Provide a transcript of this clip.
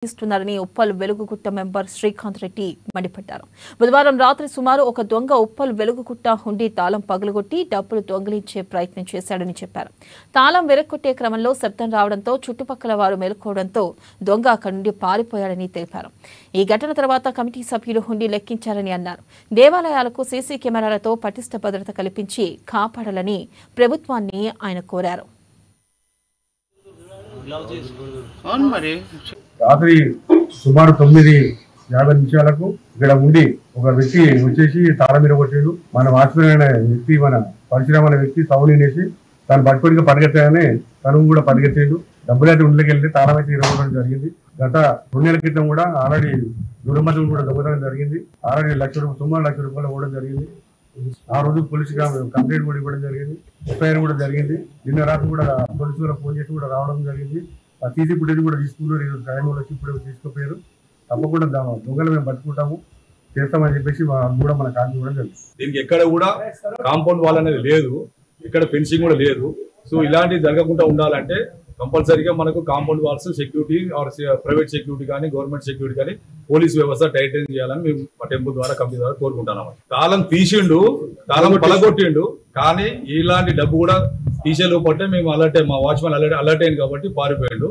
ఇస్తున్నారని ఉప్పల్ వెలుగుగుట్ట మెంబర్ శ్రీకాంత్ రెడ్డి మండిపడ్డారు. బుధవారం రాత్రి సుమారు ఒక దొంగ ఉప్పల్ వెలుగుగుట్ట హుండీ తాళం పగలగొట్టి డబ్బులు దొంగిలించే ప్రయత్నం చేశాడని చెప్పారు. తాళం వెరక్కొట్టే క్రమంలో శబ్దం రావడంతో చుట్టుపక్కల వారు మేల్కోవడంతో దొంగ అక్కడి నుండి పారిపోయాడని తెలిపారు. ఈ ఘటన తర్వాత కమిటీ సభ్యులు హుండీ లెక్కించారని అన్నారు. దేవాలయాలకు సీసీ కెమెరాలతో పటిష్ట భద్రత కల్పించి కాపాడాలని ప్రభుత్వాన్ని ఆయన కోరారు. రాత్రి సుమారు 9:50 ఇక్కడ ఉండి ఒక వ్యక్తి వచ్చేసి తాళం మీద కొట్టాడు. మన వాచ్మెన్ అనే వ్యక్తి, మన పరిశ్రమ అనే వ్యక్తి సౌండ్ వినేసి తను పట్టుకోడిగా పరిగెత్తాయని తను కూడా పరిగెత్తాడు. డబ్బులైతే ఉండికి వెళ్తే తాళం అయితే ఇవ్వడం జరిగింది. గత 2 నెలల క్రితం కూడా ఆల్రెడీ దూరమతం కూడా దొంగతనం జరిగింది. ఆల్రెడీ సుమారు ₹1,00,000 ఇవ్వడం జరిగింది. ఆ రోజు పోలీసు కంప్లైంట్ కూడా ఇవ్వడం జరిగింది. ఎఫ్ఐఆర్ కూడా జరిగింది. నిన్న రాత్రి కూడా పోలీసులు ఫోన్ చేసి కూడా రావడం జరిగింది. ఆ సీసీ ఫుటేజ్ కూడా తీసుకున్నారు. టైంలో వచ్చి ఇప్పుడు తీసుకుపోయారు. తప్పకుండా దొంగలు మేము పట్టుకుంటాము, చేస్తామని చెప్పేసి కూడా మన కాల్ ఇవ్వడం జరిగింది. దీనికి ఎక్కడ కూడా కాంపౌండ్ వాల్ అనేది లేదు, ఇక్కడ ఫెన్సింగ్ కూడా లేదు. సో ఇలాంటివి జరగకుండా ఉండాలంటే కంపల్సరీగా మనకు compound walls, security or private security కానీ గవర్నమెంట్ సెక్యూరిటీ కానీ పోలీస్ వ్యవస్థ టైటన్ చేయాలని మేము మా టెంపుల్ ద్వారా కమిటీ ద్వారా కోరుకుంటున్నాం. తాళం తీసిండు, తాళం పలగొట్టిండు, కానీ ఇలాంటి డబ్బు కూడా తీసే లోపట్టే మేము అలర్ట్, మా వాచ్మెన్ అలర్ట్ అయింది కాబట్టి పారిపోయిండు.